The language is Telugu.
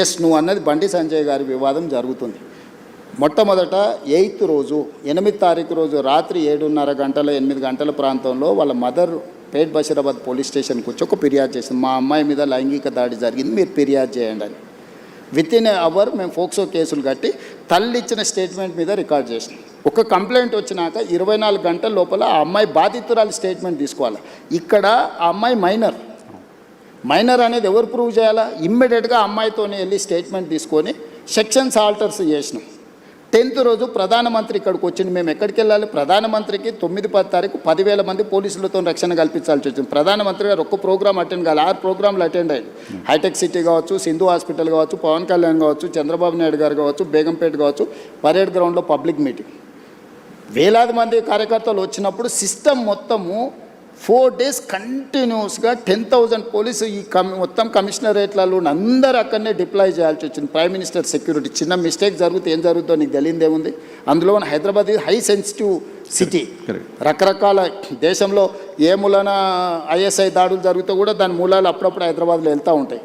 ఎస్, నువ్వు అన్నది బండి సంజయ్ గారి వివాదం జరుగుతుంది. మొట్టమొదట 8th రోజు 8వ తారీఖు రోజు రాత్రి 7:30 గంటల 8 గంటల ప్రాంతంలో వాళ్ళ మదర్ పేట్ బషీరాబాద్ పోలీస్ స్టేషన్కి వచ్చి ఒక ఫిర్యాదు చేసింది. మా అమ్మాయి మీద లైంగిక దాడి జరిగింది, మీరు ఫిర్యాదు చేయండి అని. వితిన్ అవర్ మేము ఫోక్సో కేసులు కట్టి తల్లి ఇచ్చిన స్టేట్మెంట్ మీద రికార్డ్ చేసినాం. ఒక కంప్లైంట్ వచ్చినాక 24 గంటల లోపల ఆ అమ్మాయి బాధితురాలి స్టేట్మెంట్ తీసుకోవాలి. ఇక్కడ ఆ అమ్మాయి మైనర్ అనేది ఎవరు ప్రూవ్ చేయాలా? ఇమ్మీడియట్గా అమ్మాయితోనే వెళ్ళి స్టేట్మెంట్ తీసుకొని సెక్షన్స్ ఆల్టర్స్ చేసినాం. 10th రోజు ప్రధానమంత్రి ఇక్కడికి వచ్చింది. మేము ఎక్కడికి వెళ్ళాలి? ప్రధానమంత్రికి 9-10 తారీఖు 10,000 మంది పోలీసులతో రక్షణ కల్పించాల్సి వచ్చింది. ప్రధానమంత్రి గారు ఒక్క ప్రోగ్రామ్ అటెండ్ కావాలి, 6 ప్రోగ్రాంలు అటెండ్ అయ్యారు. హైటెక్ సిటీ కావచ్చు, సింధు హాస్పిటల్ కావచ్చు, పవన్ కళ్యాణ్ కావచ్చు, చంద్రబాబు నాయుడు గారు కావచ్చు, బేగంపేట కావచ్చు, పరేడ్ గ్రౌండ్లో పబ్లిక్ మీటింగ్. వేలాది మంది కార్యకర్తలు వచ్చినప్పుడు సిస్టమ్ మొత్తము 4 days కంటిన్యూస్గా 10,000 పోలీసు ఈ మొత్తం కమిషనరేట్లలో అందరూ అక్కడనే డిప్లాయ్ చేయాల్సి వచ్చింది. Prime minister security. చిన్న మిస్టేక్ జరిగితే ఏం జరుగుతుందో నీకు తెలియదేముంది. అందులో హైదరాబాద్ హై సెన్సిటివ్ సిటీ. రకరకాల దేశంలో ఏ మూలన ISI దాడులు జరిగితే కూడా దాని మూలాలు అప్పుడప్పుడు హైదరాబాద్లో వెళ్తూ ఉంటాయి.